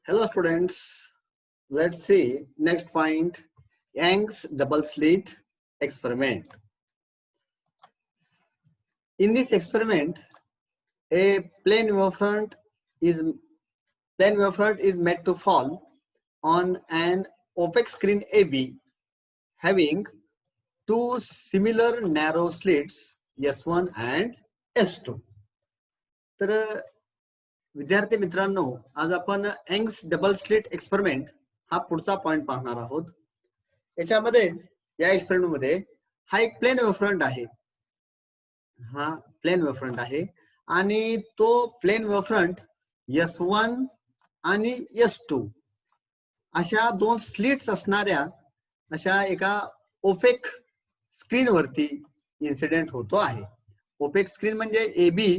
Hello students, let's see next point, Young's double slit experiment. In this experiment, a plane wavefront is made to fall on an opaque screen AB having two similar narrow slits S1 and S2. तर विद्यार्थी मित्रांनो, आज आपण Young's double slit experiment हा पुढचा point पाहणार आहोत. याच्यामध्ये या एक्सपेरिमेंट मध्ये हा एक प्लेन वेव्हफ्रंट आहे. हा प्लेन वेव्हफ्रंट आहे आणि तो प्लेन वेव्हफ्रंट S1 आणि S2 अशा दोन स्लिट्स असणाऱ्या अशा एका ओपेक स्क्रीन वरती इन्सिडेंट होतो आहे. ओपेक स्क्रीन म्हणजे AB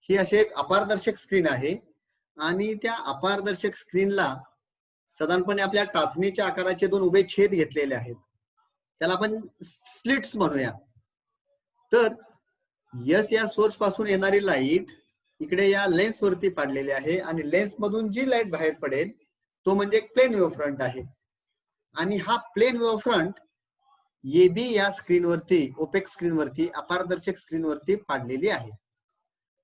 ही अशी एक अपारदर्शक स्क्रीन आहे आणि त्या अपारदर्शक स्क्रीनला साधारणपणे आपल्या टाचणीच्या आकाराचे दोन उभे छेद घेतलेले आहेत. त्याला आपण स्लिट्स म्हणूया. तर यस या सोर्स पासून येणारी लाईट इकडे या लेन्स वरती पडलेली आहे आणि लेन्स मधून जी लाईट बाहेर पडेल तो म्हणजे एक प्लेन वेव्हफ्रंट आहे. आणि हा प्लेन वेव्हफ्रंट AB या स्क्रीनवरती ओपेक स्क्रीनवरती अपारदर्शक स्क्रीनवरती पाडलेली आहे.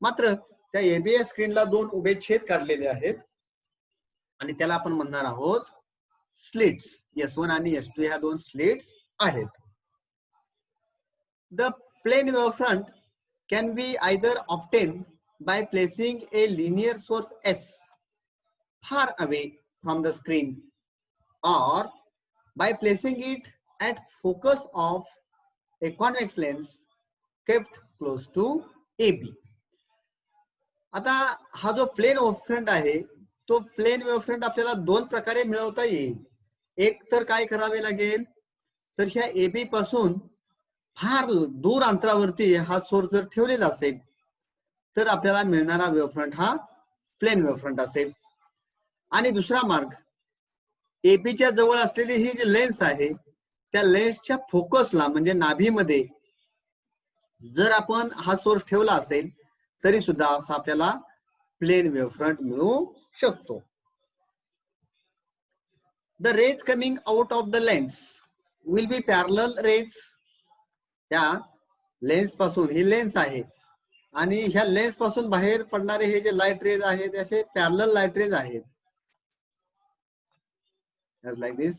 मात्र त्या AB स्क्रीनला दोन उभे छेद काढलेले आहेत आणि त्याला आपण म्हणणार आहोत स्लिट्स. S1 आणि S2 ह्या दोन स्लिट्स आहेत. The plane wavefront can be either obtained by placing a linear source S far away from the screen or by placing it at focus of a convex lens kept close to AB. आता हा जो plain वेव्हफ्रंट आहे तो plain वेव्हफ्रंट आपल्याला दोन प्रकारे मिळवता येईल. एक तर काय करावे लागेल तर ह्या AB पासून फार दूर अंतरावरती हा सोर्स जर ठेवलेला असेल तर आपल्याला मिळणारा वेव्हफ्रंट हा प्लेन वेव्हफ्रंट असेल. आणि दुसरा मार्ग एबीच्या जवळ असलेली ही जी लेन्स आहे त्या लेन्सच्या फोकसला म्हणजे नाभीमध्ये जर आपण हा सोर्स ठेवला असेल तरी सुद्धा असा आपल्याला प्लेन वेव्हफ्रंट मिळू शकतो. The rays coming out of the lens will be parallel rays. त्या लेन्स पासून ही लेन्स आहे आणि ह्या लेन्स पासून बाहेर पडणारे हे जे लाईट रेज आहेत ते असे पॅरलल लाईट रेज आहेत. like this,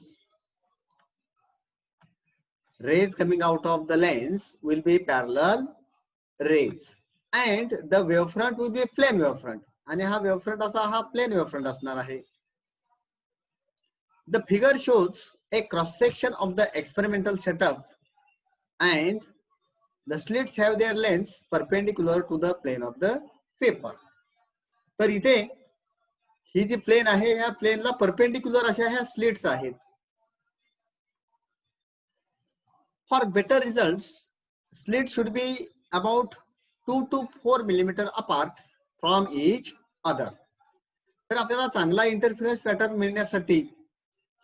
rays coming out of the lens will be parallel rays and the wavefront will be a plane wavefront आणि हा वेव्हफ्रंट असा हा प्लेन वेव्हफ्रंट असणार आहे. The figure shows a cross section of the experimental setup and the slits have their lengths perpendicular to the plane of the paper. तर इथे ही जी plain आहे ह्या प्लेनला परपेंडिक्युलर अशा ह्या स्लिट्स आहेत. For better results slit should be about 2 to 4 millimeter apart from each other. तर आपल्याला चांगला इंटरफेरन्स पॅटर्न मिळण्यासाठी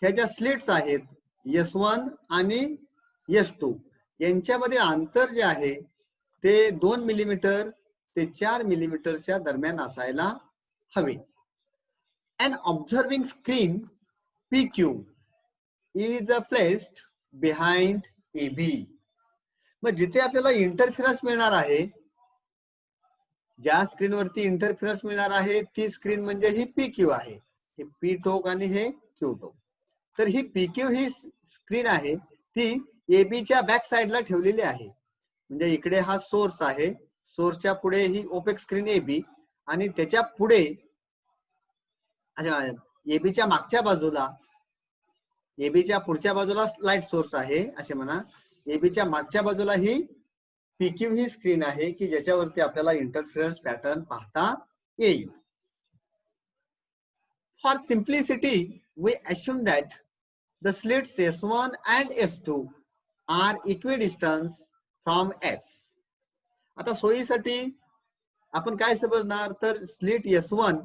ह्या ज्या स्लिट्स आहेत S1 आणि S2 यांच्यामध्ये अंतर जे आहे ते 2 मिलीमीटर ते 4 मिलीमीटरच्या दरम्यान असायला हवे. An observing screen PQ is placed behind AB. मग जिथे आपल्याला इंटरफेरन्स मिळणार आहे ज्या स्क्रीनवरती इंटरफेरन्स मिळणार आहे ती स्क्रीन म्हणजे ही PQ आहे. हे P टोक आणि हे Q टोक. तर ही PQ ही स्क्रीन आहे ती AB च्या बॅक साइडला ठेवलेली आहे. म्हणजे इकडे हा सोर्स आहे, सोर्सच्या पुढे ही ओपेक स्क्रीन AB आणि त्याच्या पुढे एबीच्या मागच्या बाजूला एबीच्या पुढच्या बाजूला लाईट सोर्स आहे असे म्हणा. एबीच्या मागच्या बाजूला ही PQ ही स्क्रीन आहे की ज्याच्यावरती आपल्याला इंटरफेरन्स पॅटर्न पाहता येईल. For simplicity we assume that the slits S1 and S2 are equidistance from S. आता सोयीसाठी आपण काय समजणार तर स्लिट S1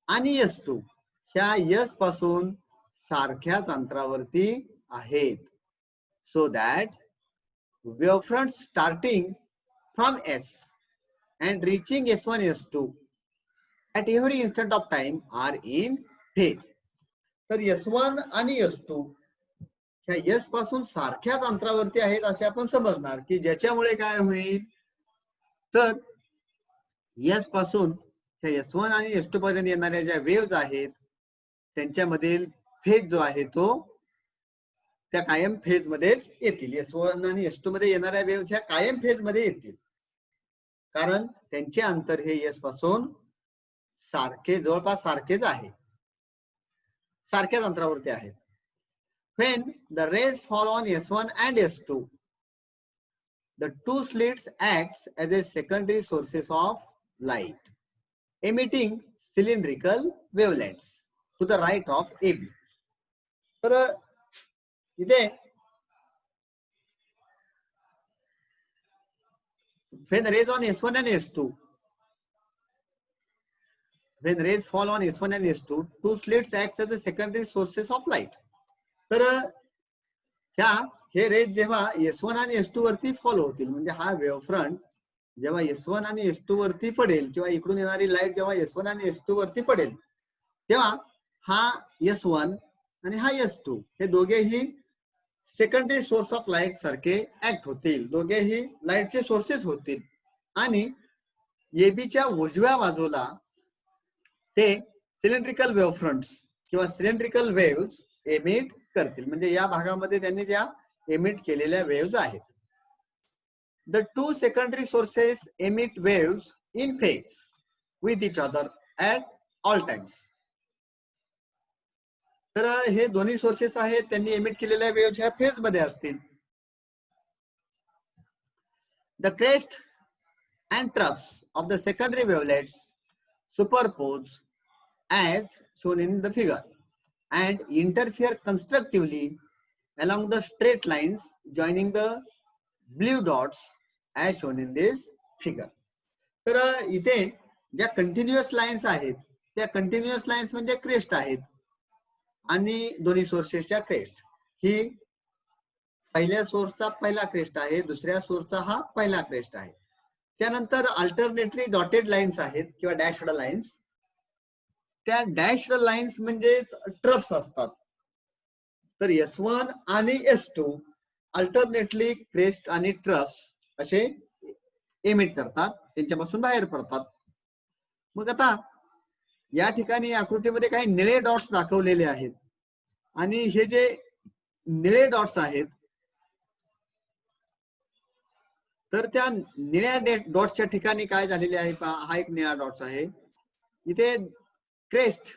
आणि S2 ह्या S पासून सारख्याच अंतरावरती आहेत. So that wavefront starting from S and reaching S1 S2 at every instant of time are in phase. तर S1 आणि S2 ह्या S पासून सारख्याच अंतरावरती आहेत असे आपण समजणार, की ज्याच्यामुळे काय होईल तर S पासून ह्या S1 आणि S2 पर्यंत येणाऱ्या ज्या वेव्ज आहेत त्यांच्यामधील फेज जो आहे तो त्या कायम फेज मध्येच येतील. S1 आणि S2 मध्ये येणाऱ्या वेव्ज ह्या कायम फेज मध्ये येतील, कारण त्यांचे अंतर हे S पासून सारखे जवळपास सारखेच आहे, सारख्याच अंतरावरती आहेत. When the rays fall on S1 and S2, the two slits acts as a secondary sources of light, emitting cylindrical wavelengths to the right of AB. तर इथे when rays on S1 and S2, when rays fall on S1 and S2, two slits acts as the secondary sources of light. तर हे raise जेव्हा S1 आणि S2 वरती fall होतील, म्हणजे हा वेव्ह फ्रंट जेव्हा S1 आणि S2 वरती पडेल किंवा इकडून येणारी लाईट जेव्हा S1 आणि S2 वरती पडेल, तेव्हा हा S1 आणि हा S2 हे दोघेही सेकंडरी सोर्स ऑफ लाईट सारखे ऍक्ट होतील, दोघेही लाईटचे सोर्सेस होतील आणि एबीच्या उजव्या बाजूला ते सिलेंड्रिकल वेव्ह फ्रंट्स किंवा सिलेंड्रिकल वेव्हज एमिट करतील, म्हणजे या भागामध्ये त्यांनी त्या एमिट केलेल्या वेव्हज आहेत. The two secondary sources emit waves in phase with each other at all times. तर हे दोन्ही सोर्सेस आहेत, त्यांनी एमिट केलेल्या वेव्हज ह्या फेज मध्ये असतील. The crest and troughs of the secondary wavelets superpose as shown in the figure and interfere constructively along the straight lines joining the blue dots as shown in this figure. तर इथे ज्या continuous lines आहेत त्या continuous lines म्हणजे crest आहेत आणि दोन्ही सोर्सेसच्या crest, ही पहिल्या सोर्सचा पहिला क्रेस्ट आहे, दुसऱ्या सोर्सचा हा पहिला क्रेस्ट आहे. त्यानंतर अल्टरनेटली डॉटेड लाईन्स आहेत किंवा डॅशड लाईन्स. त्या डॅशड लाईन्स म्हणजे ट्रफ्स असतात. तर S1 आणि S2 अल्टरनेटली क्रेस्ट आणि ट्रफ्स असे एमिट करतात, त्यांच्यापासून बाहेर पडतात. मग आता या ठिकाणी आकृतीमध्ये काही निळे डॉट्स दाखवलेले आहेत आणि हे जे निळे डॉट्स आहेत तर त्या निळ्या डॉट्सच्या ठिकाणी काय झालेले आहे पहा, हा एक निळा डॉट्स आहे, इथे क्रेस्ट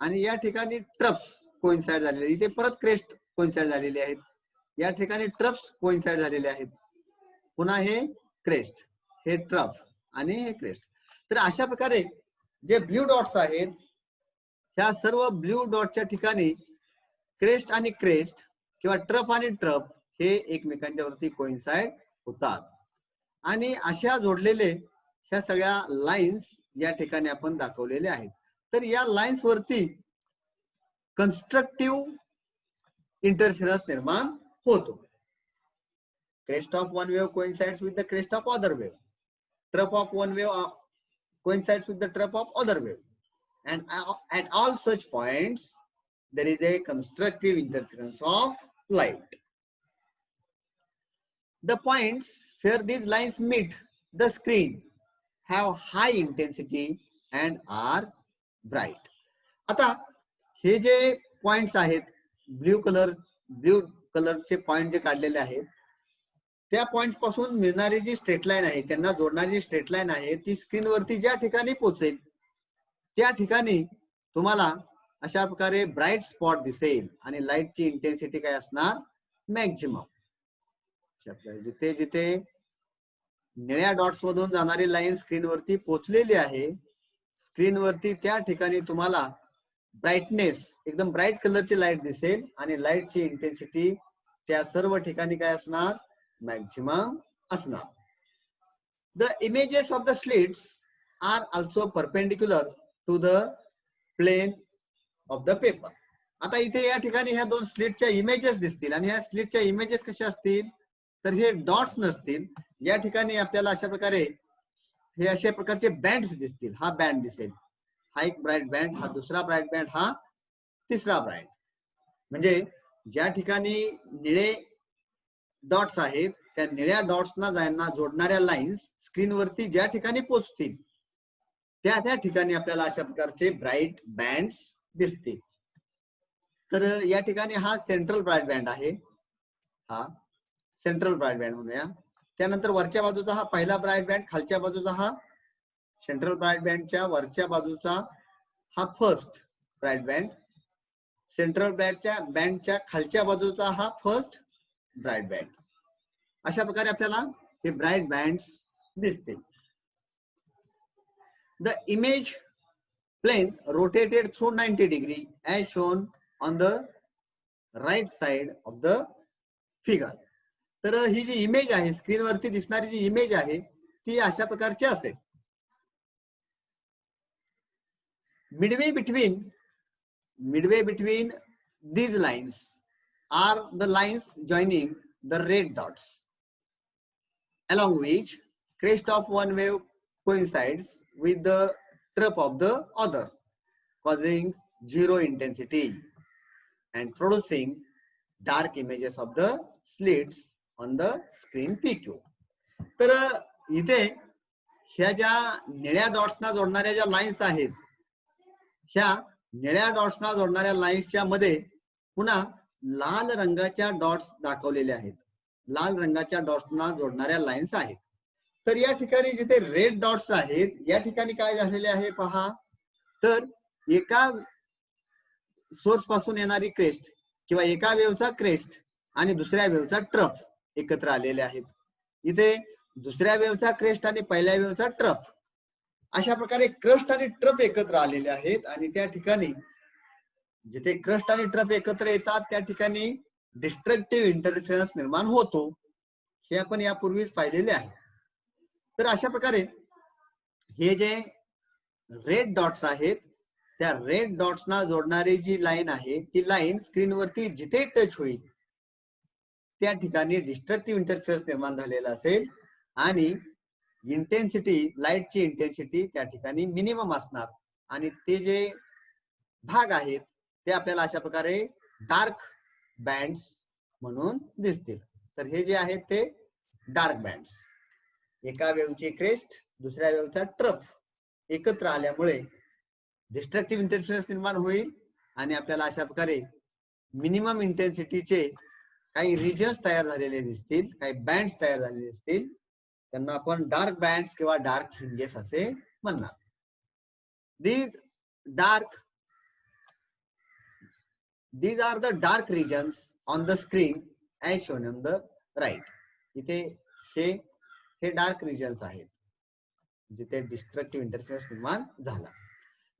आणि या ठिकाणी ट्रफ्स कोइन्साइड झालेले, इथे परत क्रेस्ट कोइन्साइड झालेले आहेत, या ठिकाणी ट्रफ्स कोइन्साइड झालेले आहेत, पुन्हा हे क्रेस्ट, हे ट्रफ आणि हे क्रेस्ट. तर अशा प्रकारे जे ब्ल्यू डॉट्स आहेत ह्या सर्व ब्ल्यू डॉटच्या ठिकाणी क्रेस्ट आणि क्रेस्ट किंवा ट्रफ आणि ट्रफ हे एकमेकांच्या वरती कोइन्साइड होतात आणि अशा जोडलेले ह्या सगळ्या लाईन्स या ठिकाणी आपण दाखवलेले आहेत. तर या लाईन्स वरती कन्स्ट्रक्टिव्ह इंटरफेरन्स निर्माण होतो. Crest of one wave coincides with the crest of other wave. Trough of one wave coincides with the trough of other wave. And at all such points, there is a constructive interference of light. The points where these lines meet the screen have high intensity and are bright. आता हे जे points आहेत blue कलरचे point जे काढलेले आहेत त्या points पासून मिळणारी जी स्ट्रेट लाईन आहे, त्यांना जोडणारी स्ट्रेट लाईन आहे, ती स्क्रीन वरती ज्या ठिकाणी पोहोचेल त्या ठिकाणी तुम्हाला अशा प्रकारे ब्राईट स्पॉट दिसेल आणि लाईटची इंटेन्सिटी काय असणार, मॅक्झिमम. जिथे जिथे निळ्या डॉट्स मधून जाणारी लाईन स्क्रीन वरती पोहोचलेली आहे, स्क्रीन वरती त्या ठिकाणी तुम्हाला ब्राईटनेस एकदम ब्राईट कलरची लाईट दिसेल आणि लाईटची इंटेन्सिटी त्या सर्व ठिकाणी काय असणार, मॅक्झिमम असणार. The images of the slits are also perpendicular to the plane of the paper. आता इथे या ठिकाणी ह्या दोन स्लिटच्या इमेजेस दिसतील आणि ह्या स्लिटच्या इमेजेस कशा असतील तर हे डॉट्स नसतील, या ठिकाणी आपल्याला अशा प्रकारे हे अशा प्रकारचे बँड्स दिसतील. हा बँड दिसेल, हा एक ब्राईट बँड, हा दुसरा ब्राईट बँड, हा तिसरा ब्राइट म्हणजे ज्या ठिकाणी निळे डॉट्स आहेत त्या निळ्या डॉट्सना जायना जोडणाऱ्या लाईन्स स्क्रीनवरती ज्या ठिकाणी पोहोचतील त्या ठिकाणी आपल्याला अशा प्रकारचे ब्राईट बँड्स दिसतील. तर या ठिकाणी हा सेंट्रल ब्राईट बँड आहे, हा सेंट्रल ब्राईट बँड म्हणूया. त्यानंतर वरच्या बाजूचा हा पहिला ब्राईट बँड, खालच्या बाजूचा हा सेंट्रल ब्राईट बँडच्या वरच्या बाजूचा हा फर्स्ट ब्राईट बँड, सेंट्रल ब्राईटच्या बँडच्या खालच्या बाजूचा हा फर्स्ट ब्राईट बँड. अशा प्रकारे आपल्याला हे ब्राईट बँड्स दिसतील. The image plane rotated through 90 degree as shown on the right side of the figure. तर ही जी इमेज आहे स्क्रीनवरती दिसणारी जी इमेज आहे ती अशा प्रकारची असेल. midway between these lines are the lines joining the red dots along which crest of one wave coincides with the trough of the other, causing zero intensity and producing dark images of the slits on the screen PQ. तर इथे ह्या ज्या निळ्या डॉट्सना जोडणाऱ्या ज्या lines आहेत ह्या निळ्या डॉट्सना जोडणाऱ्या लाईन्सच्या मध्ये पुन्हा लाल रंगाच्या डॉट्स दाखवलेले आहेत, लाल रंगाच्या डॉट्सना जोडणाऱ्या लाईन्स आहेत. तर या ठिकाणी जिथे रेड डॉट्स आहेत या ठिकाणी काय झालेले आहे पहा, तर एका सोर्स पासून येणारी क्रेस्ट किंवा एका वेव्हचा क्रेस्ट आणि दुसऱ्या वेव्हचा ट्रफ एकत्र आलेले आहेत. इथे दुसऱ्या वेव्हचा क्रेस्ट आणि पहिल्या वेव्हचा ट्रफ अशा प्रकारे क्रस्ट आणि ट्रफ एकत्र आलेले आहेत. आणि त्या ठिकाणी जिथे क्रस्ट आणि ट्रफ एकत्र येतात त्या ठिकाणी डिस्ट्रक्टिव्ह इंटरफेरन्स निर्माण होतो, हे आपण यापूर्वीच पाहिलेले आहे. तर अशा प्रकारे हे जे रेड डॉट्स आहेत त्या रेड डॉट्सना जोडणारी जी लाईन आहे ती लाईन स्क्रीनवरती जिथे टच होईल त्या ठिकाणी डिस्ट्रक्टिव्ह इंटरफेरन्स निर्माण झालेला असेल आणि इंटेन्सिटी, लाईटची इंटेन्सिटी त्या ठिकाणी मिनिमम असणार आणि ते जे भाग आहेत ते आपल्याला अशा प्रकारे डार्क बँड्स म्हणून दिसतील. तर हे जे आहेत ते डार्क बँड्स, एका वेव्हची क्रेस्ट दुसऱ्या वेव्हचा ट्रफ एकत्र आल्यामुळे डिस्ट्रक्टिव्ह इंटरफेरन्स निर्माण होईल आणि आपल्याला अशा प्रकारे मिनिमम इंटेन्सिटीचे काही रिजन्स तयार झालेले दिसतील, काही बँड्स तयार झालेले दिसतील. त्यांना आपण डार्क बँड्स किंवा डार्क फ्रिंजेस असे म्हणणार. These are the dark regions on the screen as shown on the right. इथे हे डार्क रिजन्स आहेत जिथे डिस्ट्रक्टिव्ह इंटरफेरन्स निर्माण झाला.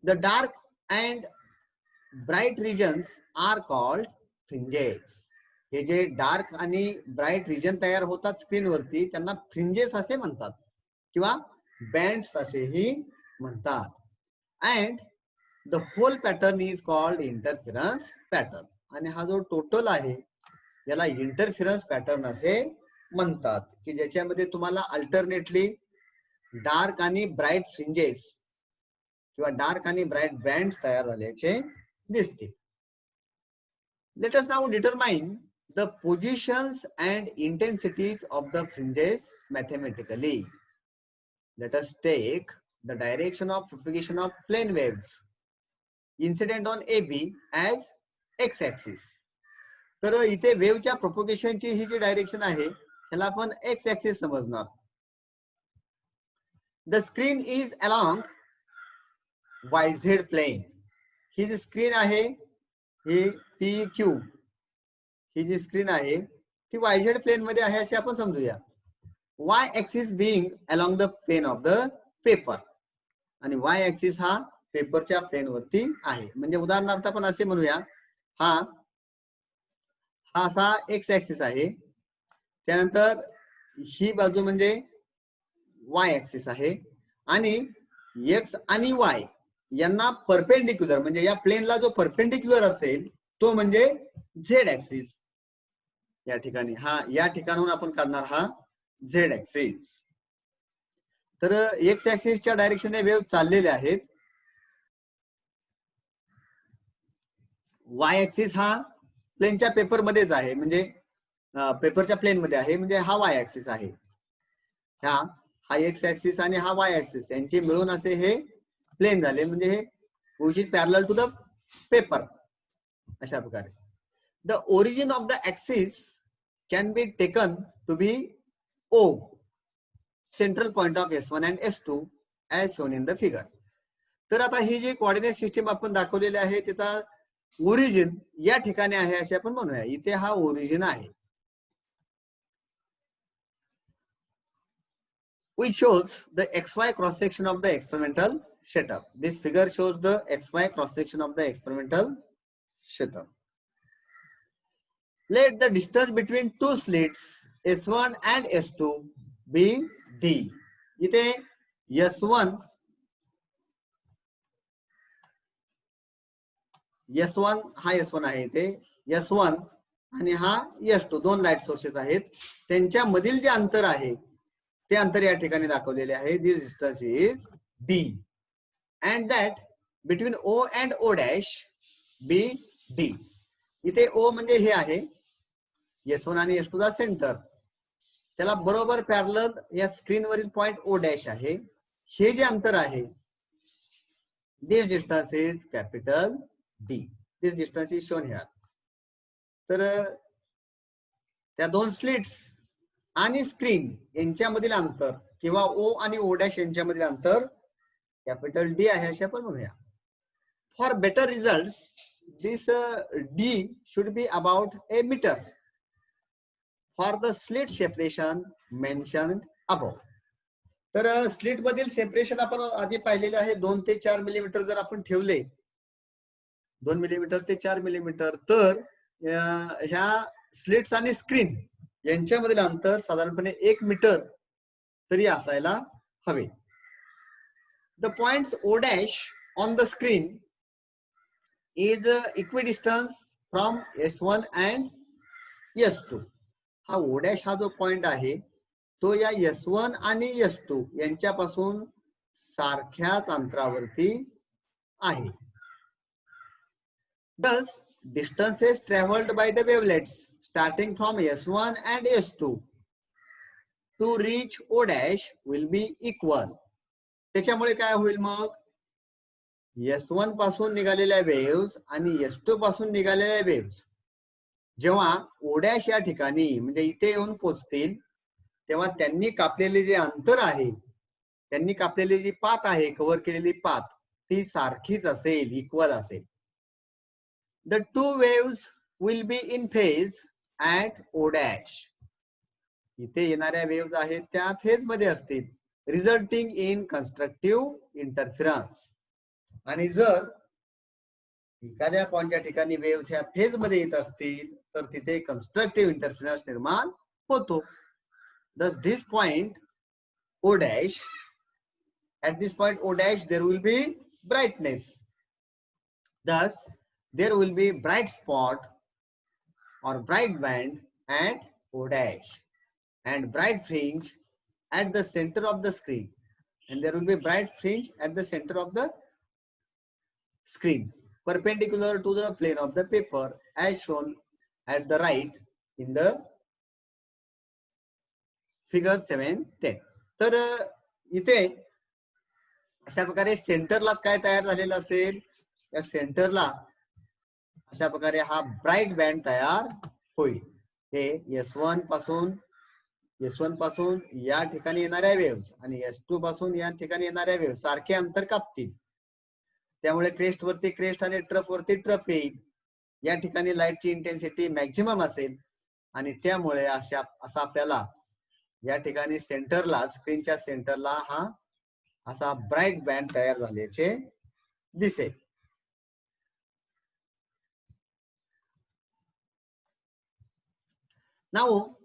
The dark and bright regions are called fringes. हे जे डार्क आणि ब्राईट रिजन तयार होतात स्क्रीनवरती त्यांना फ्रिंजेस असे म्हणतात किंवा बँड्स असेही म्हणतात. And the whole pattern is called interference pattern. आणि हा जो टोटल आहे याला इंटरफेरन्स पॅटर्न असे म्हणतात की ज्याच्यामध्ये तुम्हाला अल्टरनेटली डार्क आणि ब्राईट फ्रिंजेस किंवा डार्क आणि ब्राईट बँड्स तयार झाल्याचे दिसतील. Let us now determine the positions and intensities of the fringes mathematically. Let us take the direction of propagation of plane waves incident on AB as x-axis. तर इथे वेव्हच्या प्रोपोगेशनची ही जी direction आहे त्याला आपण x axis समजणार. The screen is along YZ plane. ही जी screen आहे ही PQ, ही जी स्क्रीन आहे ती YZ प्लेन मध्ये आहे असे आपण समजूया. Y axis being along the plane of the paper आणि Y axis हा पेपरच्या प्लेन वरती आहे. म्हणजे उदाहरणार्थ आपण असे म्हणूया हा असा X axis आहे, त्यानंतर ही बाजू म्हणजे Y axis आहे आणि X आणि Y यांना परपेंडिक्युलर म्हणजे या प्लेनला जो परपेंडिक्युलर असेल तो म्हणजे Z axis. या ठिकाणी या ठिकाणाहून आपण काढणार हा Z axis. तर X axisच्या डायरेक्शनने वेव्ह चाललेले आहेत. वाय ऍक्सिस हा प्लेनच्या पेपर मध्येच आहे, म्हणजे पेपरच्या प्लेन मध्ये आहे, म्हणजे हा वाय ऍक्सिस आहे. हा एक्स ऍक्सिस आणि हा वाय ऍक्सिस यांचे मिळून असे हे प्लेन झाले, म्हणजे हे which is parallel to the paper. अशा प्रकारे the origin of the axis can be taken to be O, central point of S1 and S2 as shown in the figure. तर आता ही जी कोऑर्डिनेट सिस्टीम आपण दाखवलेली आहे त्याचा ओरिजिन या ठिकाणी आहे असे आपण म्हणूया. इथे हा ओरिजिन आहे. which shows the XY cross section of the experimental setup. This figure shows the XY cross section of the experimental setup. Let the distance between two slits S1 and S2 be D. इथे S1 हा S1 आहे, इथे S1 आणि हा S2 दोन light sources आहेत, त्यांच्या मधील जे अंतर आहे ते अंतर या ठिकाणी दाखवलेले आहे. This distance is D and that between O and O dash be D. इथे O म्हणजे हे आहे S1 आणि S2 चा सेंटर, त्याला बरोबर पॅरलल या स्क्रीनवरील पॉइंट O डॅश आहे. हे जे अंतर आहे this distance is capital D. This distance is shown here. तर त्या दोन स्लिट्स आणि स्क्रीन यांच्यामधील अंतर किंवा O आणि O डॅश यांच्यामधील अंतर कॅपिटल D आहे असे आपण म्हणूया. For better results this D should be about a meter for the slit separation mentioned above. तर स्लिट मधील सेपरेशन आपण आधी पाहिलेले आहे 2 ते 4 मिलीमीटर. जर आपण ठेवले 2 मिलीमीटर ते 4 मिलीमीटर, तर ह्या स्लिट्स आणि स्क्रीन यांच्यामधील अंतर साधारणपणे 1 मीटर तरी असायला हवे. The points O dash on the screen is equidistant from S1 and S2. हा O dash हा जो पॉइंट आहे तो या S1 आणि S2 यांच्यापासून सारख्याच अंतरावरती आहे. Thus, distances traveled by the wavelets starting from S1 and S2 to reach O dash will be equal. त्याच्यामुळे काय होईल मग, S1 पासून निघालेल्या वेव्स आणि S2 पासून निघालेल्या वेव्स जेव्हा O dash या ठिकाणी म्हणजे इथे येऊन पोहोचतील तेव्हा त्यांनी कापलेले जे अंतर आहे, त्यांनी कापलेली जी पाथ आहे, कव्हर केलेली पाथ, ती सारखीच असेल, इक्वल असेल. The two waves will be in phase at O dash. इथे येणाऱ्या वेव्स आहेत त्या फेज मध्ये असतील, रिझल्टिंग इन कन्स्ट्रक्टिव्ह इंटरफरन्स. आणि जर एखाद्या पॉइंटच्या ठिकाणी वेव्स ह्या फेज मध्ये येत असतील तर तिथे कन्स्ट्रक्टिव्ह इंटरफरन्स निर्माण होतो. Thus this point O dash, at this point O dash there will be brightness. Thus there will be bright spot or bright band at O dash and bright fringe at the center of the screen, and there will be bright fringe at the center of the screen perpendicular to the plane of the paper as shown at the right in the figure 7-10. तर इथे अशा प्रकारे सेंटरलाच काय तयार झालेलं असेल, या सेंटरला अशा प्रकारे हा ब्राईट बँड तयार होईल. हे S1 पासून या ठिकाणी येणाऱ्या वेव्स आणि S2 पासून या ठिकाणी येणाऱ्या वेव्स सारखे अंतर कापतील, त्यामुळे क्रेस्ट वरती क्रेस्ट आणि ट्रफ वरती ट्रफ येईल. या ठिकाणी लाईटची इंटेन्सिटी मॅक्झिमम असेल आणि त्यामुळे असा आपल्याला या ठिकाणी सेंटरला, स्क्रीनच्या सेंटरला हा असा ब्राईट बँड तयार झाल्याचे दिसेल. Now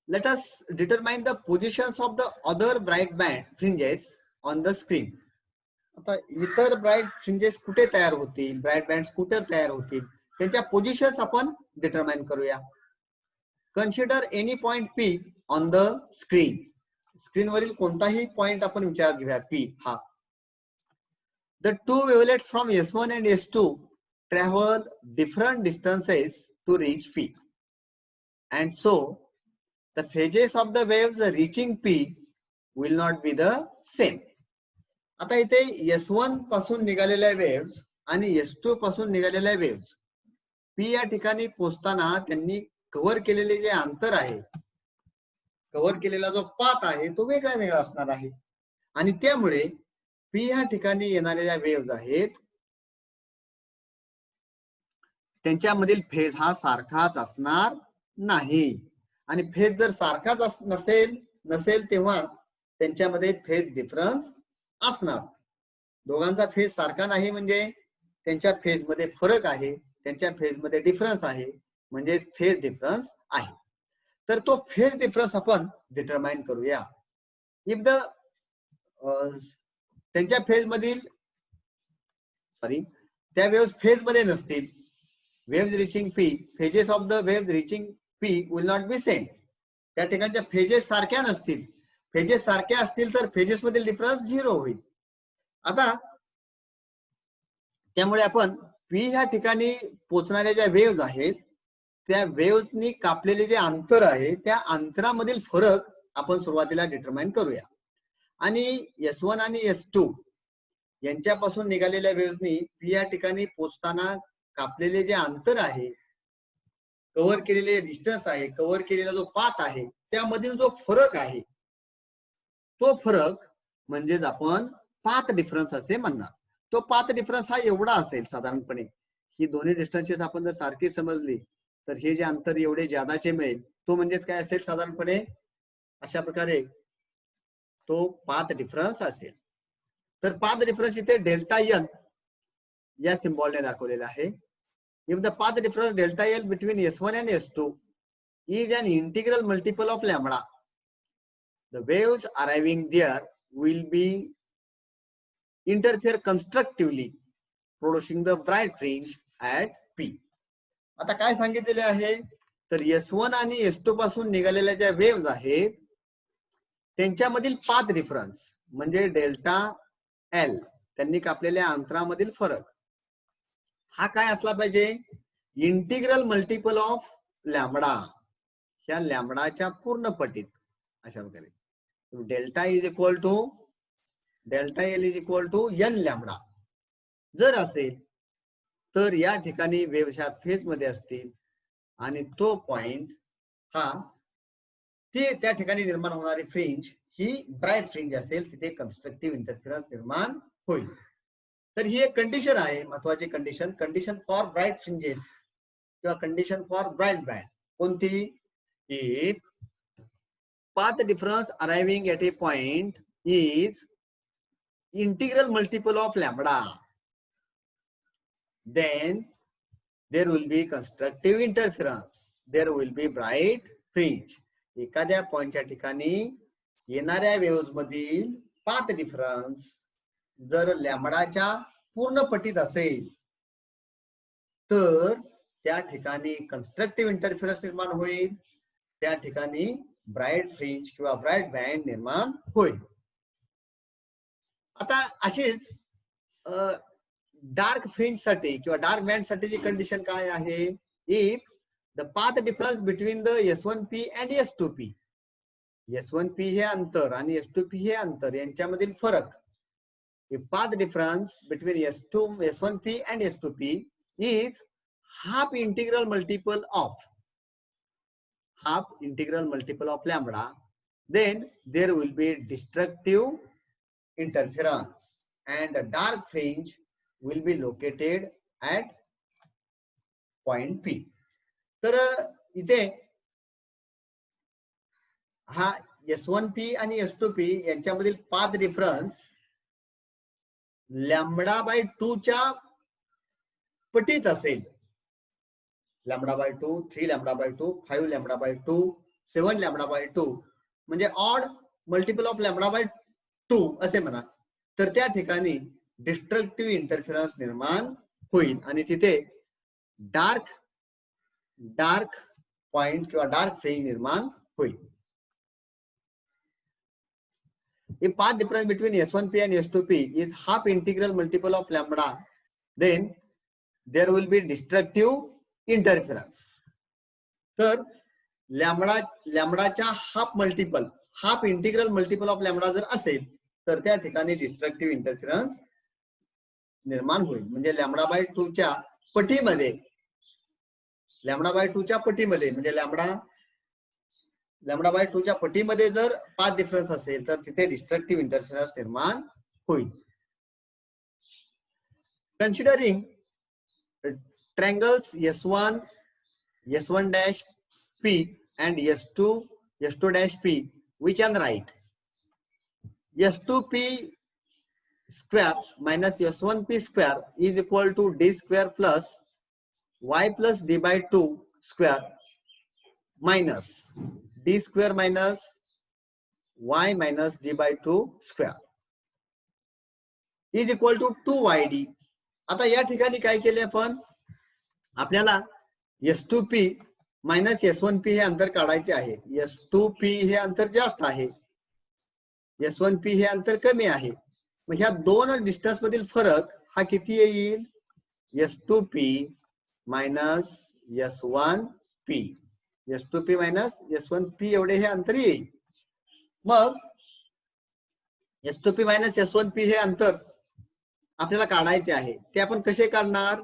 let us determine the positions of the other bright band fringes on the screen. आता इतर ब्राईट फ्रिंजेस कुठे तयार होतील, ब्राईट बँड्स कुठे तयार होतील, त्यांच्या पोझिशन्स आपण डिटरमाइन करूया. Consider any point P on the screen. स्क्रीनवरील कोणताही पॉइंट आपण विचारात घेऊया P हा. The two wavelets from S1 and S2 travel different distances to reach P, and so the phases of the waves reaching P will not be the same. आता इथे S1 पासून निघालेल्या वेव्स आणि S2 पासून निघालेल्या waves P या ठिकाणी पोहोचताना त्यांनी कव्हर केलेले जे अंतर आहे, कव्हर केलेला जो पाथ आहे तो वेगळा वेगळा असणार आहे, आणि त्यामुळे P या ठिकाणी येणाऱ्या ज्या वेव्स आहेत त्यांच्यामधील फेज हा सारखाच असणार नाही, आणि फेज जर सारखाच नसेल तेव्हा त्यांच्यामध्ये फेज डिफरन्स असणार. दोघांचा फेज सारखा नाही म्हणजे त्यांच्या फेज मध्ये फरक आहे, त्यांच्या फेज मध्ये डिफरन्स आहे, म्हणजे फेज डिफरन्स आहे. तर तो फेज डिफरन्स आपण डिटरमाइन करूया. इफ द त्यांच्या फेज मधील त्या वेव्स फेज मध्ये नसतील, waves reaching P, phases of the waves reaching P will not be same. त्या ठिकाणच्या फेजेस सारख्या नसतील, फेजेस सारख्या असतील तर फेजेस मधील डिफरन्स 0 होईल. आता त्यामुळे आपण P ह्या ठिकाणी पोहोचणाऱ्या ज्या वेव्स आहेत त्या वेव्सनी कापलेले जे अंतर आहे त्या अंतरामधील फरक आपण सुरुवातीला डिटरमाइन करूया. आणि S1 आणि S2 यांच्यापासून निघालेल्या वेव्सनी P या ठिकाणी पोहोचताना कापलेले जे अंतर आहे, कव्हर केलेले डिस्टन्स आहे, कव्हर केलेला जो पाथ आहे त्यामधील जो फरक आहे तो फरक म्हणजेच आपण पाथ डिफरन्स असे म्हणणार. तो पाथ डिफरन्स हा एवढा असेल साधारणपणे, ही दोन्ही डिस्टन्सेस आपण जर सारखी समजली तर हे जे अंतर एवढे जादाचे मिळेल तो म्हणजेच काय असेल साधारणपणे अशा प्रकारे तो पाथ डिफरन्स असेल. तर पाथ डिफरन्स इथे डेल्टा एल या सिम्बॉलने दाखवलेला आहे. If the path difference delta L between S1 and S2 is an integral multiple of lambda, the waves arriving there will be interfere constructively, producing the bright fringe at P. आता काय सांगितलेले आहे तर S1 आणि S2 पासून निघालेल्या ज्या waves आहेत त्यांच्यामधील पाथ डिफरन्स म्हणजे डेल्टा L, त्यांनी कापलेल्या अंतरामधील फरक हा काय असला पाहिजे, इंटिग्रल मल्टिपल ऑफ लॅम्बडा, ह्या लॅम्बडाच्या पूर्ण पटीत. अशा प्रकारे delta is equal to delta L is equal to n lambda जर असेल तर या ठिकाणी वेव्स ह्या फेज मध्ये असतील आणि तो पॉइंट हा त्या ठिकाणी निर्माण होणारी फ्रिंज ही ब्राईट फ्रिंज असेल, तिथे कन्स्ट्रक्टिव्ह इंटरफिरन्स निर्माण होईल. तर ही एक कंडिशन आहे, महत्वाची कंडिशन फॉर ब्राईट फ्रिंजेस किंवा कंडिशन फॉर ब्राईट बँड. कोणती? If path difference arriving at a point is integral multiple of lambda, then there will be constructive interference, there will be bright fringe. एखाद्या पॉइंटच्या ठिकाणी येणाऱ्या waves मधील path difference जर लॅम्बडाच्या पूर्ण पटीत असेल तर त्या ठिकाणी कन्स्ट्रक्टिव्ह इंटरफिरन्स निर्माण होईल, त्या ठिकाणी ब्राईट फ्रिंज किंवा ब्राईट बँड निर्माण होईल. आता अशीच डार्क फ्रिंज साठी किंवा डार्क बँड साठीची कंडिशन काय आहे? If the path difference between the S1P and S2P, S1P हे अंतर आणि S2P हे अंतर यांच्यामधील फरक, if path difference between S1P and S2P is half integral multiple of lambda, then there will be destructive interference and a dark fringe will be located at point P. तर इथे हा S1P आणि S2P यांच्यामधील path difference lambda by 2 च्या पटीत असेल. Lambda by 2, 3 lambda by 2, 5 lambda by 2, 7 lambda by 2 म्हणजे odd multiple of lambda by 2 असे म्हणा. तर त्या ठिकाणी डिस्ट्रक्टिव्ह इंटरफिरन्स निर्माण होईल आणि तिथे डार्क पॉइंट किंवा डार्क फ्रिंज निर्माण होईल. If path difference between S1P and S2P is half integral multiple of lambda, then there will be destructive interference. तर लॅम्बडाच्या half integral multiple of lambda जर असेल तर त्या ठिकाणी डिस्ट्रक्टिव्ह इंटरफिरन्स निर्माण होईल. म्हणजे λ/2 च्या पटीमध्ये λ/2 च्या पटीमध्ये म्हणजे λ/2 च्या पटीमध्ये जर पाथ डिफरन्स असेल तर तिथे डिस्ट्रक्टिव्ह इंटरफिरन्स निर्माण होईल. Considering triangles S1 dash P and S2 dash P, we can write S2P square minus S1P square is equal to D square plus Y plus D by 2 square minus D square minus Y minus D by 2 square is equal to 2YD. आता या ठिकाणी काय केले आपण, आपल्याला S2P minus S1P हे अंतर काढायचे आहे. S2P हे अंतर जास्त आहे, S1P हे अंतर कमी आहे. मग ह्या दोन डिस्टन्स मधील फरक हा किती येईल, S2P minus S1P, S2P minus S1P एवढे हे अंतर येईल. मग S2P मायनस S1P हे अंतर आपल्याला काढायचे आहे. ते आपण कसे काढणार,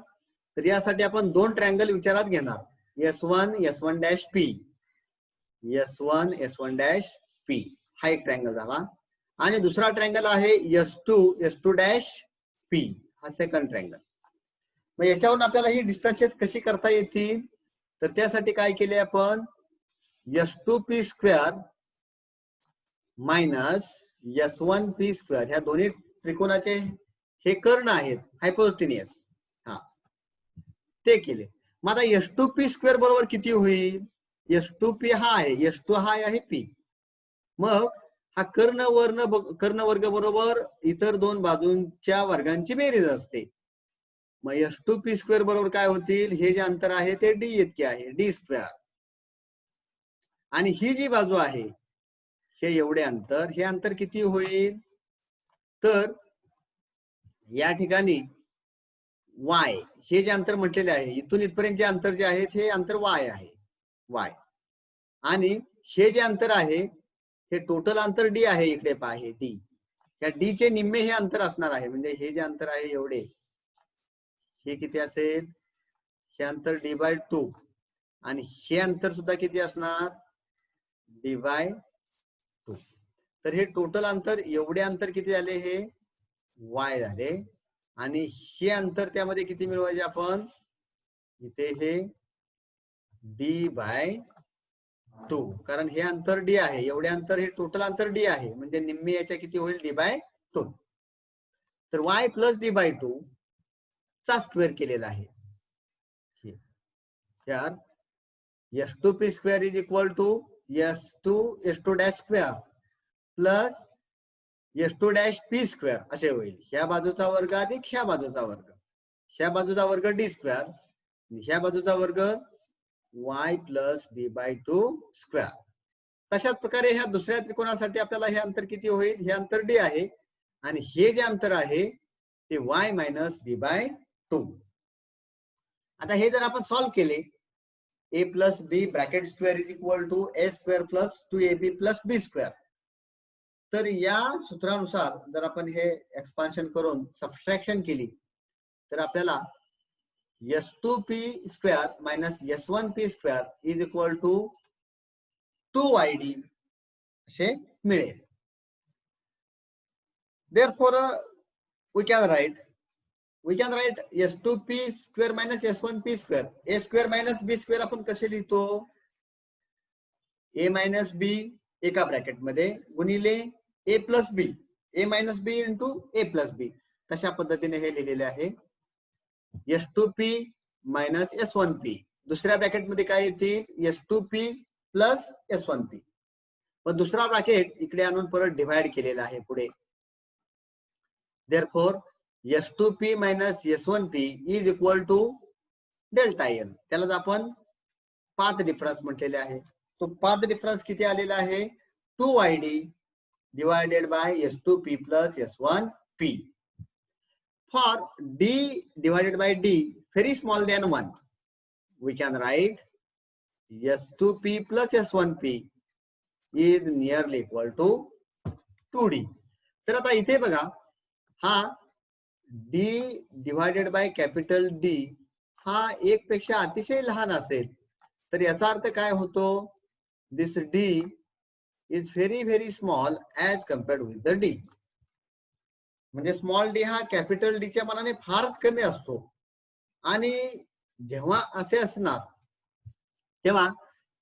तर यासाठी आपण दोन ट्रायंगल विचारात घेणार. S1 dash P, S1 dash P हा एक ट्रायंगल झाला. आणि दुसरा ट्रायंगल आहे S2 डॅश P हा सेकंड ट्रायंगल. मग याच्यावरून आपल्याला ही डिस्टन्सेस कशी करता येतील, तर त्यासाठी काय केले आपण, S2P square minus S1P square ह्या दोन्ही त्रिकोणाचे हे कर्ण आहेत हायपोटेनियस, हा ते केले. मग आता S2P स्क्वेअर बरोबर किती होईल, S2P हा आहे, S2 हा आहे P. मग हा कर्ण वर्ग बरोबर इतर दोन बाजूंच्या वर्गांची बेरीज असते. मग S2P स्क्वेअर बरोबर काय होतील, हे जे अंतर आहे ते D इतके आहे, D स्क्वेअर. आणि ही जी बाजू आहे हे एवढे अंतर, हे अंतर किती होईल, तर या ठिकाणी Y हे जे अंतर म्हटलेले आहे, इथून इथपर्यंत जे अंतर जे आहे हे अंतर Y आहे, Y. आणि हे जे अंतर आहे हे टोटल अंतर D आहे, इकडे पहा हे D, या D चे निम्मे हे अंतर असणार आहे. म्हणजे हे जे अंतर आहे एवढे, हे किती असेल, हे अंतर D by 2 आणि हे अंतर सुद्धा किती असणार, D by 2. तर हे टोटल अंतर एवढे अंतर किती झाले, हे Y झाले. आणि हे अंतर त्यामध्ये किती मिळवायचे आपण, इथे हे D by 2, कारण हे अंतर D आहे, एवढे अंतर हे टोटल अंतर D आहे, म्हणजे निम्मे याच्या किती होईल, D by 2. तर Y प्लस D by 2 चा स्क्वेअर केलेला आहे. यार S2P square is equal to S2 dash square plus S2 dash P square असे होईल. ह्या बाजूचा वर्ग अधिक ह्या बाजूचा वर्ग, ह्या बाजूचा वर्ग D स्क्वेअर, ह्या बाजूचा वर्ग Y plus D by 2 square. तशाच प्रकारे ह्या दुसऱ्या त्रिकोणासाठी आपल्याला हे अंतर किती होईल, हे अंतर D आहे आणि हे जे अंतर आहे ते Y मायनस D by 2. आता हे जर आपण सॉल्व्ह केले, A plus B bracket square is equal to A square plus 2AB plus B square. तर या सूत्रानुसार जर आपण हे एक्सपान्शन करून सबट्रॅक्शन केली तर आपल्याला S2P square minus S1P square is equal to 2YD असे मिळेल. Therefore we can write S2P square minus S1P square. A square minus B square आपण कसे लिहितो, A मायनस B एका ब्रॅकेट मध्ये गुणिले A plus B, A minus B into A plus B, तशा पद्धतीने हे लिहिलेले आहे. S2P मायनस S1P दुसऱ्या ब्रॅकेट मध्ये काय येतील, S2P प्लस S1P. पण दुसरा ब्रॅकेट इकडे आणून परत डिवाइड केलेला आहे पुढे. Therefore S2P minus S1P is equal to delta L. त्याला आपण पाथ डिफरन्स म्हटलेले आहे. तो पाथ डिफरन्स किती आलेला आहे, 2YD divided by S2P plus S1P. For d divided by d very small than 1, we can write S2p plus S1p is nearly equal to 2d. तर आता इथे बघा, हा d divided by capital D हा 1 पेक्षा अतिशय लहान असेल तर याचा अर्थ काय होतो, दिस d is very small as compared with the d. म्हणजे स्मॉल d हा कॅपिटल D च्या मानाने फारच कमी असतो. आणि जेव्हा असे असणार तेव्हा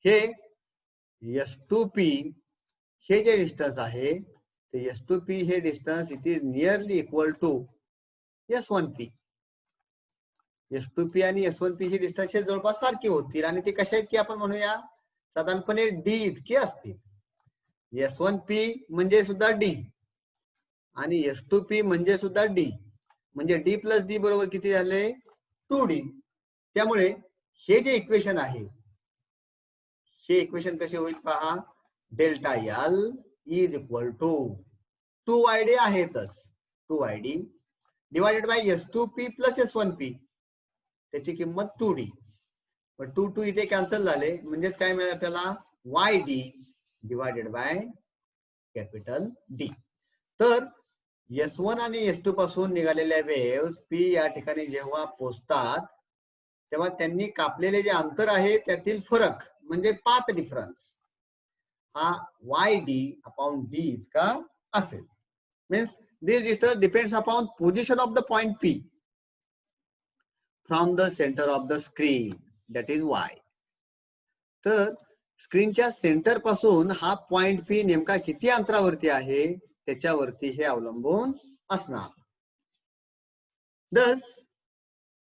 हे S2p हे जे डिस्टन्स आहे ते S2p हे distance it is nearly equal to S1p. S2p आणि S1p ही डिस्टन्स जवळपास सारखी होतील आणि ते कशा इतकी आपण म्हणूया, साधारणपणे d इतकी असतील. S1p म्हणजे सुद्धा d आणि S2p म्हणजे सुद्धा d, म्हणजे d प्लस d बरोबर किती झाले, 2d. त्यामुळे हे जे इक्वेशन आहे हे इक्वेशन कसे होईल पहा, delta L is equal to 2yd आहेतच, 2yd divided by S2p plus S1p त्याची किंमत 2d. 2 इथे कॅन्सल झाले, म्हणजेच काय मिळेल आपल्याला, yd divided by capital D. तर S1 आणि S2 पासून निघालेल्या वेव्स P या ठिकाणी जेव्हा पोहोचतात तेव्हा त्यांनी कापलेले जे अंतर आहे त्यातील फरक म्हणजे पाथ डिफरन्स हा yd अपॉन d इतका असेल. Means this distance depends upon position of the point P from the centre of the screen, that is y. तर स्क्रीनच्या सेंटर पासून हा पॉइंट P नेमका किती अंतरावरती आहे त्याच्यावरती हे अवलंबून असणार. Thus,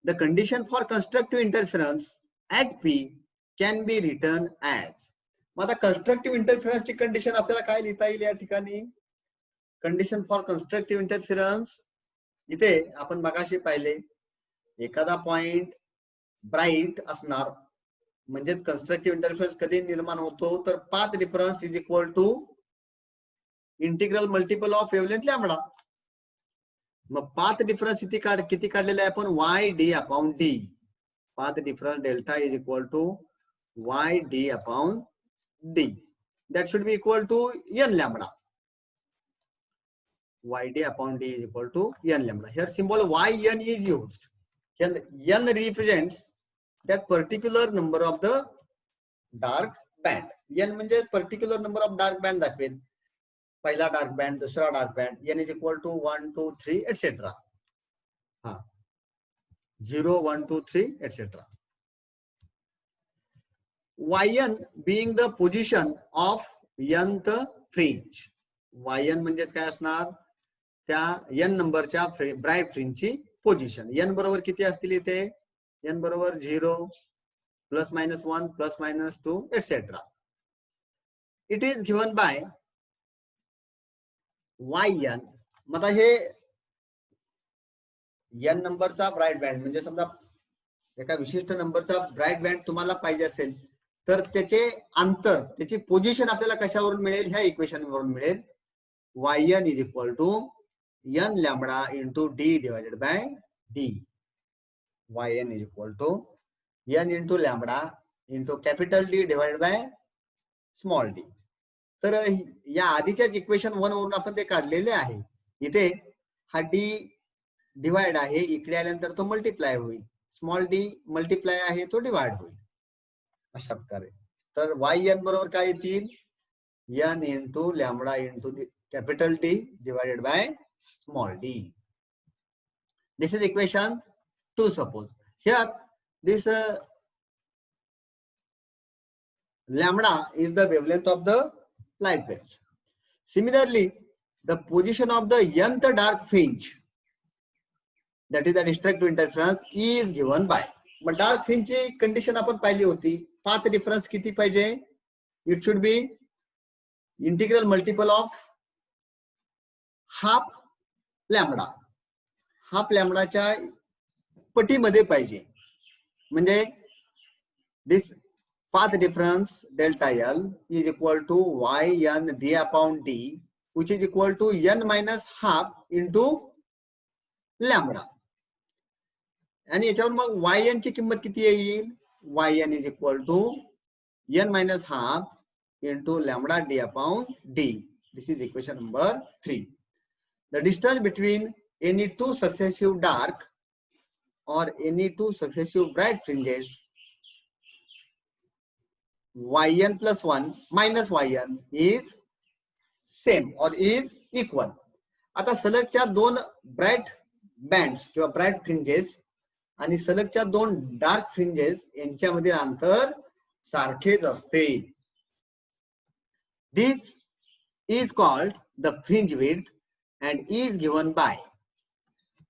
the condition for constructive interference at P can be written as. मग आता कन्स्ट्रक्टिव्ह इंटरफिरन्स ची कंडिशन आपल्याला काय लिहिता येईल या ठिकाणी, कंडिशन फॉर कन्स्ट्रक्टिव्ह इंटरफिरन्स इथे आपण मगाशी पाहिले एखादा पॉइंट ब्राईट असणार म्हणजे कन्स्ट्रक्टिव्ह इंटरफिरन्स कधी निर्माण होतो तर path difference is equal to integral multiple of wavelength lambda. मग पाथ डिफरन्स किती काढलेला आहे आपण, yd upon d. Path difference delta is equal to yd upon d. That should be equal to n lambda. yd upon d is equal to n lambda. Here symbol yn is used. N represents that particular number of the dark band. n म्हणजे particular number of dark band दाखवेल. पहिला dark band, दुसरा dark band, n is equal to 1 2 3 etc. हा 0 1 2 3 etc. yn being the position of nth fringe. yn म्हणजेच काय असणार, त्या n नंबरच्या ब्राइट फ्रिंजची पोझिशन. n बरोबर किती असतील इथे, n बरोबर 0 plus minus 1 plus minus 2 etc. It is given by yn. मग हे n नंबरचा ब्राइट बँड म्हणजे समजा एका विशिष्ट नंबरचा ब्राइट बँड तुम्हाला पाहिजे असेल तर त्याचे अंतर, त्याची पोझिशन आपल्याला कशावरून मिळेल, ह्या इक्वेशन वरून मिळेल. yn is equal to n lambda into d divided by d. yn is equal to n into lambda into capital D divided by small d. तर या आधीच्याच इक्वेशन 1 वरून आपण ते काढलेले आहे. इथे हा d डिवाइड आहे, इकडे आल्यानंतर तो मल्टिप्लाय होईल, स्मॉल d मल्टिप्लाय आहे तो डिवाइड होईल अशा प्रकारे. तर yn बरोबर काय येतील, n into lambda into capital D divided by small d. This is equation 2. Suppose here this lambda is the wavelength of the light waves. Similarly, the position of the nth dark fringe, that is the destructive interference, is given by. मग dark fringe ची condition आपण पाहिली होती, path difference किती पाहिजे, it should be integral multiple of half lambda. Half लॅम्बडाच्या पटीमध्ये पाहिजे. म्हणजे दिस path difference delta L is equal to yn d upon d, which is equal to n minus half into lambda. आणि याच्यावर मग yn ची किंमत किती येईल? yn is equal to n minus half into lambda d upon d. This is equation number 3. The distance between any two successive dark or any two successive bright fringes yn plus 1 minus yn is same or is equal. आता सलगच्या दोन bright bands किंवा bright fringes आणि सलगच्या दोन dark fringes यांच्यामधील अंतर सारखेच असते. This is called the fringe width and is given by.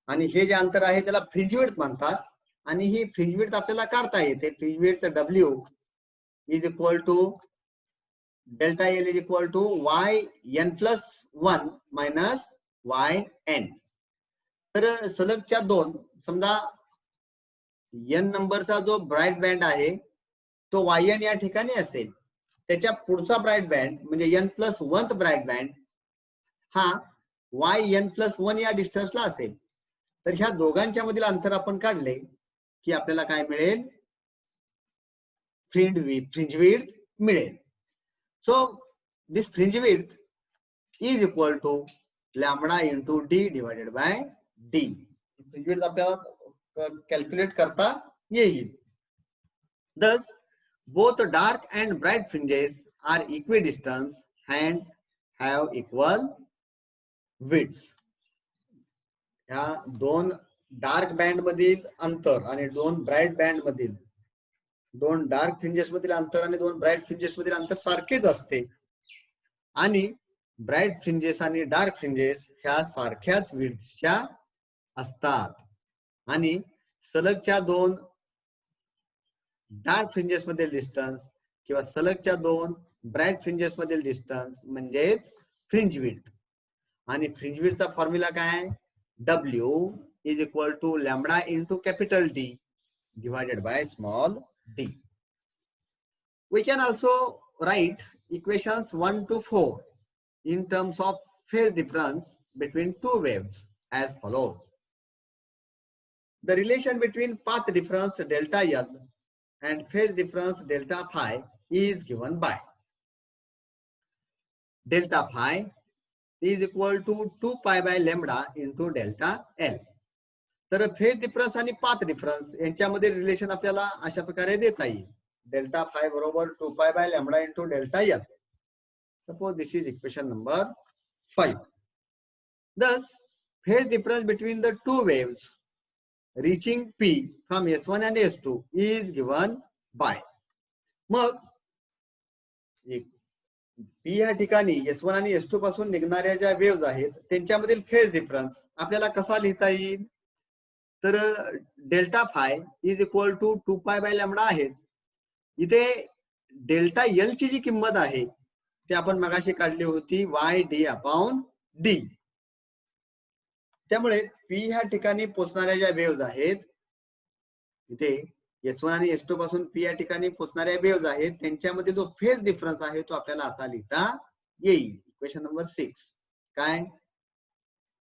आणि हे जे अंतर आहे त्याला फ्रिंज विड्थ म्हणतात आणि ही फ्रिंज विड्थ आपल्याला काढता येते. Fringe width W is equal to delta L is equal to yn plus 1 minus yn. तर सलगच्या दोन, समजा n नंबरचा जो ब्राइट बँड आहे तो yn या ठिकाणी असेल, त्याच्या पुढचा ब्राइट बँड म्हणजे n plus 1th bright band हा yn प्लस 1 या डिस्टन्सला असेल. तर ह्या दोघांच्या मधील अंतर आपण काढले की आपल्याला काय मिळेल? फ्रिंज विड्थ मिळेल. So this fringe width is equal to lambda into D divided by d. Fringe width आपल्याला कॅल्क्युलेट करता येईल. Thus, both dark and bright fringes are equidistant and have equal widths. या दोन डार्क बँड मधील अंतर आणि दोन ब्राइट बँड मधील, दोन डार्क फ्रिंजेस मधील अंतर आणि दोन ब्राइट फ्रिंजेस मधील अंतर सारखेच असते आणि ब्राइट फ्रिंजेस आणि डार्क फ्रिंजेस ह्या सारख्याच विड्थच्या असतात. आणि सलगच्या दोन डार्क फ्रिंजेस मधील डिस्टन्स किंवा सलगच्या दोन ब्राइट फ्रिंजेस मधील डिस्टन्स म्हणजेच फ्रिंज विड्थ. आणि फ्रिंज विड्थचा फॉर्म्युला काय? W is equal to lambda into capital D divided by small d. We can also write equations 1 to 4 in terms of phase difference between two waves as follows. The relation between path difference delta L and phase difference delta phi is given by delta phi is equal to 2 pi by lambda into delta L. तर phase difference आणि path difference यांच्यामध्ये relation आपल्याला अशा प्रकारे देता येईल. Delta five बरोबर 2 pi by lambda into delta L. Suppose this is equation number 5. Thus, phase difference between the two waves reaching P from S1 and S2 is given by. मग P या ठिकाणी S1 आणि S2 पासून निघणाऱ्या ज्या waves आहेत त्यांच्यामधील phase difference आपल्याला कसा लिहिता येईल? तर delta phi is equal to 2 pi by lambda आहेच. इथे डेल्टा एल ची जी किंमत आहे ती आपण मगाशी काढली होती yd अपॉन d. त्यामुळे P ह्या ठिकाणी पोहोचणाऱ्या ज्या वेव्स आहेत, इथे S1 आणि S2 पासून P या ठिकाणी पोहोचणाऱ्या वेव्स आहेत त्यांच्यामध्ये जो फेज डिफरन्स आहे तो आपल्याला असा लिहिता येईल. इक्वेशन नंबर 6 काय?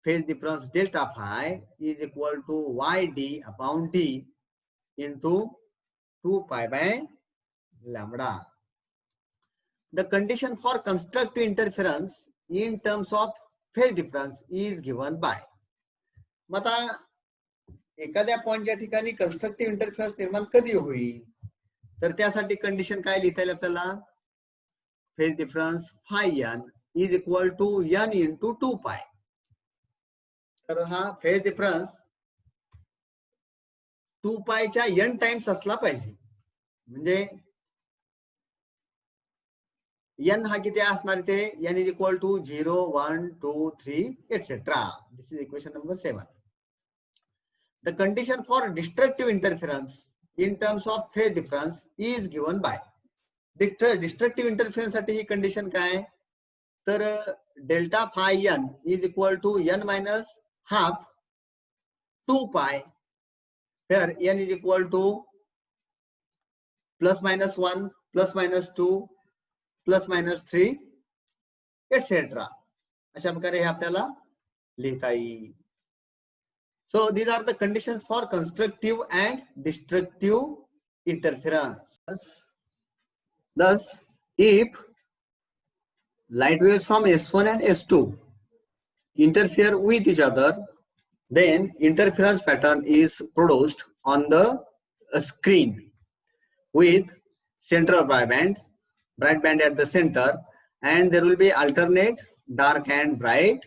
Phase difference delta phi is equal to yd upon d into 2 pi by lambda. The condition for constructive interference in terms of phase difference is given by. मग आता एखाद्या पॉइंटच्या ठिकाणी कन्स्ट्रक्टिव्ह इंटरफेरन्स निर्माण कधी होईल? तर त्यासाठी कंडिशन काय लिहिता येईल आपल्याला? Phase difference phi n is equal to n into 2 pi. तर हा फेज डिफरन्स 2 पायच्या n टाइम्स असला पाहिजे. म्हणजे n हा किती असणार इथे? n is equal to 0 1 2 3 etcetera. This is equation number 7. The condition for destructive interference in terms of phase difference is given by. Destructive interference साठी ही कंडिशन काय? तर delta phi n is equal to n minus half 2 pi. तर n is equal to plus minus 1 plus minus 2 plus minus 3 etcetera. अशा प्रकारे हे आपल्याला लिहिता येईल. So these are the conditions for constructive and destructive interference. Thus, if light waves from S1 and S2 interfere with each other, then interference pattern is produced on the screen with central bright band at the center, and there will be alternate dark and bright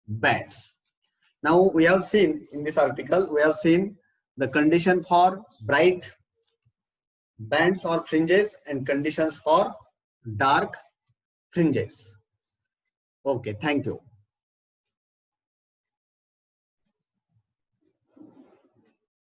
bands. Now we have seen in this article, we have seen the condition for bright bands or fringes and conditions for dark fringes. Okay, thank you.